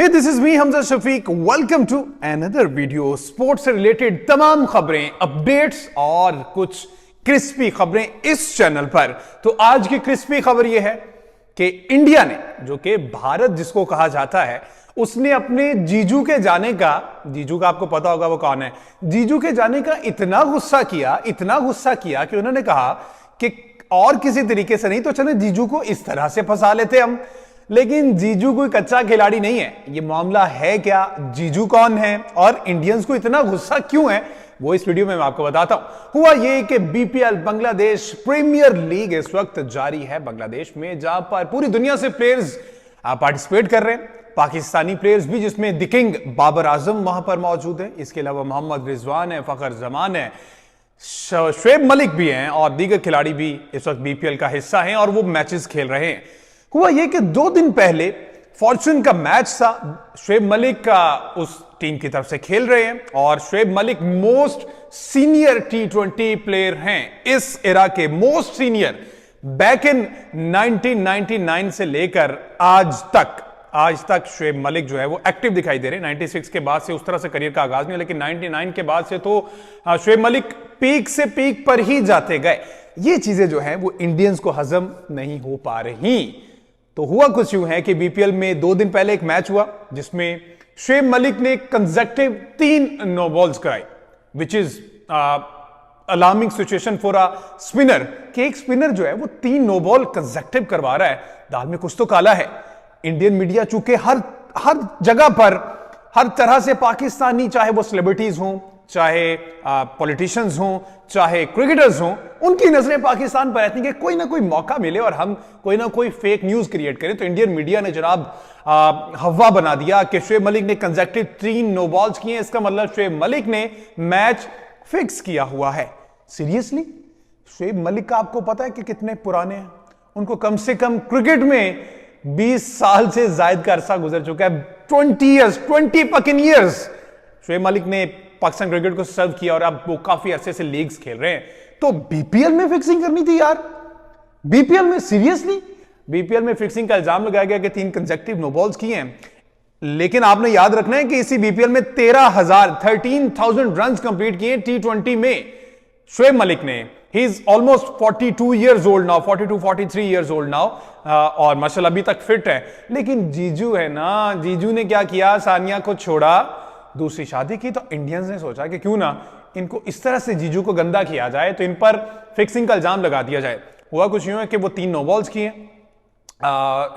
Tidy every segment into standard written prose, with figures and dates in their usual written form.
Hey this is me Hamza Shafiq. Welcome to another video. Sports से related तमाम खबरें, updates और कुछ क्रिस्पी खबरें इस चैनल पर। तो आज की क्रिस्पी खबर यह है कि इंडिया ने, जो कि भारत जिसको कहा जाता है, उसने अपने जीजू के जाने का, जीजू का आपको पता होगा वो कौन है, जीजू के जाने का इतना गुस्सा किया कि उन्होंने कहा कि और किसी तरीके से नहीं तो चले जीजू को इस तरह से फंसा लेते हम। लेकिन जीजू कोई कच्चा खिलाड़ी नहीं है। ये मामला है क्या, जीजू कौन है और इंडियंस को इतना गुस्सा क्यों है, वो इस वीडियो में मैं आपको बताता हूं। हुआ ये कि बीपीएल बांग्लादेश प्रीमियर लीग इस वक्त जारी है बांग्लादेश में, जहां पर पूरी दुनिया से प्लेयर्स पार्टिसिपेट कर रहे हैं। पाकिस्तानी प्लेयर्स भी, जिसमें द किंग बाबर आजम वहां पर मौजूद है। इसके अलावा मोहम्मद रिजवान है, फखर जमान है, शुएब मलिक भी हैं और दीगर खिलाड़ी भी इस वक्त बीपीएल का हिस्सा हैं और वो मैचेस खेल रहे हैं। हुआ यह कि 2 दिन पहले फॉर्चून का मैच था। शुएब मलिक का उस टीम की तरफ से खेल रहे हैं और Shoaib Malik most senior T20 player हैं, इस एरा के मोस्ट सीनियर। बैक इन 1999 से लेकर आज तक शुएब मलिक जो है वो एक्टिव दिखाई दे रहे हैं। 96 के बाद से उस तरह से करियर का आगाज नहीं है, लेकिन 99 के बाद से तो शुएब मलिक पीक से पीक पर ही जाते गए। ये चीजें जो है वो इंडियंस को हजम नहीं हो पा रही। तो हुआ कुछ यूं है कि बीपीएल में 2 दिन पहले एक मैच हुआ जिसमें शुएब मलिक ने कंसेक्टिव 3 नो बॉल्स कराई, which is alarming situation for a spinner कि एक स्पिनर जो है वो 3 नो बॉल कंसेक्टिव करवा रहा है। दाल में कुछ तो काला है। इंडियन मीडिया चूंकि हर जगह पर हर तरह से पाकिस्तानी, चाहे वो सेलिब्रिटीज हों, चाहे पॉलिटिशियंस हों, चाहे क्रिकेटर्स हों, उनकी नजरें पाकिस्तान पर रहती हैं कि कोई ना कोई मौका मिले और हम कोई ना कोई फेक न्यूज क्रिएट करें। तो इंडियन मीडिया ने जनाब हवा बना दिया कि शुएब मलिक ने कंसेक्टिव 3 नो बॉल्स किए, इसका मतलब शुएब मलिक ने मैच फिक्स किया हुआ है। सीरियसली? शुएब मलिक का आपको पता है कि कितने पुराने हैं? उनको कम से कम क्रिकेट में 20 साल से ज्यादा का अरसा गुजर चुका है। 20 fucking years शुएब मलिक ने पाकिस्तान क्रिकेट को सर्व किया और अब वो काफी अरसे से लीग्स खेल रहे हैं। तो बीपीएल में फिक्सिंग करनी थी यार। बीपीएल में सीरियसली? बीपीएल में फिक्सिंग का इल्जाम लगाया गया कि 3 कंसेक्टिव नो बॉल्स किए हैं, लेकिन आपने याद रखना है कि इसी बीपीएल में 13,000 रन कंप्लीट किए T20 में शुएब मलिक ने। He is almost 42 years old now, 43 years old now, और माशाल्लाह अभी तक फिट है। लेकिन जीजू है ना, जीजू ने क्या किया, सानिया को छोड़ा, दूसरी शादी की। तो इंडियंस ने सोचा कि क्यों ना इनको इस तरह से जीजू को गंदा किया जाए, तो इन पर फिक्सिंग का इल्जाम लगा दिया जाए। हुआ कुछ यूं है कि वो 3 नो बॉल्स किए।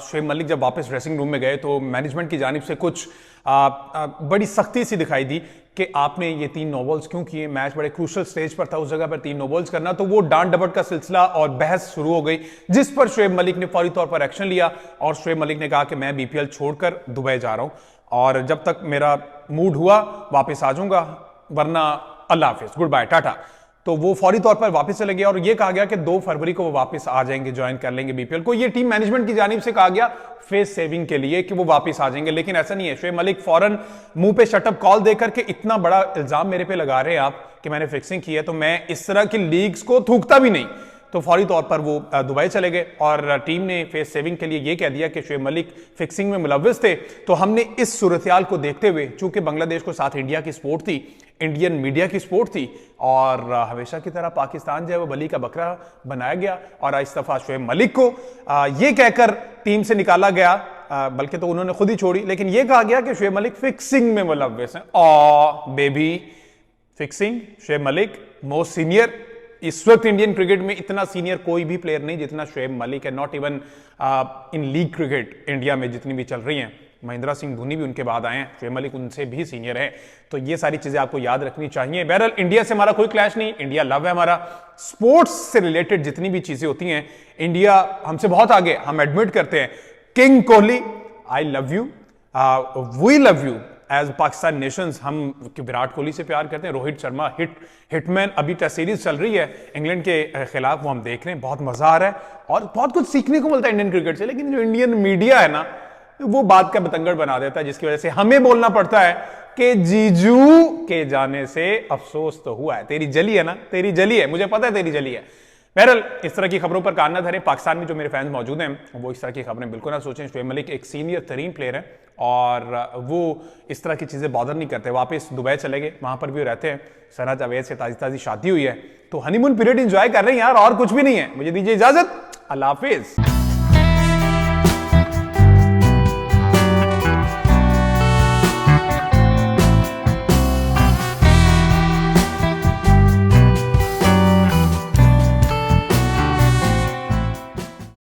शुएब मलिक जब वापस ड्रेसिंग रूम में गए तो मैनेजमेंट की जानिब से कुछ बड़ी सख्ती सी दिखाई दी कि आपने ये 3 नो बॉल्स क्यों किए। मैच बड़े क्रूशल स्टेज पर था, उस जगह पर 3 नो बॉल्स करना। तो वो डांट डपट का सिलसिला और बहस शुरू हो गई, जिस पर शुएब मलिक ने फौरी तौर पर एक्शन लिया और शुएब मलिक ने कहा कि मैं बीपीएल छोड़कर दुबई जा रहा हूं और जब तक मेरा मूड हुआ वापस आ जाऊंगा, वरना अल्लाह हाफिज, गुड बाय, टाटा। तो वो फौरी तौर पर वापस चले गया और ये कहा गया कि 2 फरवरी को वो वापस आ जाएंगे, ज्वाइन कर लेंगे बीपीएल को। ये टीम मैनेजमेंट की जानिब से कहा गया फेस सेविंग के लिए कि वो वापस आ जाएंगे, लेकिन ऐसा नहीं है। शुएब मलिक फौरन मुंह पे शटअप कॉल देकर के इतना बड़ा इल्जाम मेरे पे लगा रहे हैं आप कि मैंने फिक्सिंग की है, तो मैं इस तरह की लीग्स को थूकता भी नहीं। तो फौरी तौर पर वो दुबई चले गए और टीम ने फेस सेविंग के लिए ये कह दिया कि शुएब मलिक फिक्सिंग में मुलव्विस थे। तो हमने इस सूरत-ए-हाल को देखते हुए, चूंकि बांग्लादेश को साथ इंडिया की सपोर्ट थी, इंडियन मीडिया की सपोर्ट थी और हमेशा की तरह पाकिस्तान जो है वो बली का बकरा बनाया गया और इस दफा शुएब मलिक को ये कहकर टीम से निकाला गया, बल्कि तो उन्होंने खुद ही छोड़ी, लेकिन ये कहा गया कि शुएब मलिक फिक्सिंग में मुलव्विस हैं। Baby fixing, Shoaib Malik most senior. इस वक्त इंडियन क्रिकेट में इतना सीनियर कोई भी प्लेयर नहीं जितना शुएब मलिक है। Not even in league cricket India में जितनी भी चल रही हैं। महेंद्र सिंह धोनी भी उनके बाद आए हैं, शुएब मलिक उनसे भी सीनियर है। तो ये सारी चीजें आपको याद रखनी चाहिए। बहरहाल इंडिया से हमारा कोई क्लैश नहीं, इंडिया लव है हमारा। स्पोर्ट्स से रिलेटेड जितनी भी चीजें होती हैं, इंडिया हमसे बहुत आगे, हम एडमिट करते हैं। King Kohli, I love you, we love you as Pakistan nations. हम विराट कोहली से प्यार करते हैं। रोहित शर्मा हिटमैन, अभी टेस्ट सीरीज चल रही है इंग्लैंड के खिलाफ, वो हम देख रहे हैं, बहुत मजा आ रहा है और बहुत कुछ सीखने को मिलता है इंडियन क्रिकेट से। लेकिन जो इंडियन मीडिया है ना, वो बात का बतंगड़ बना देता है, जिसकी वजह से हमें बोलना पड़ता है कि जीजू के जाने से अफसोस तो हुआ है। तेरी जली है ना, तेरी जली है, मुझे पता है तेरी जली है। बहरहाल इस तरह की खबरों पर कान न धरें। पाकिस्तान में जो मेरे फैंस मौजूद हैं वो इस तरह की खबरें बिल्कुल ना सोचें। शोएब मलिक एक सीनियर तरीन प्लेयर है और वो इस तरह की चीजें बॉदर नहीं करते। वापस दुबई चले गए, वहां पर भी रहते हैं। सना जावेद से ताजी ताजी शादी हुई है, तो हनीमून पीरियड एंजॉय कर रहे हैं यार, और कुछ भी नहीं है। मुझे दीजिए इजाजत, अल्लाह हाफिज।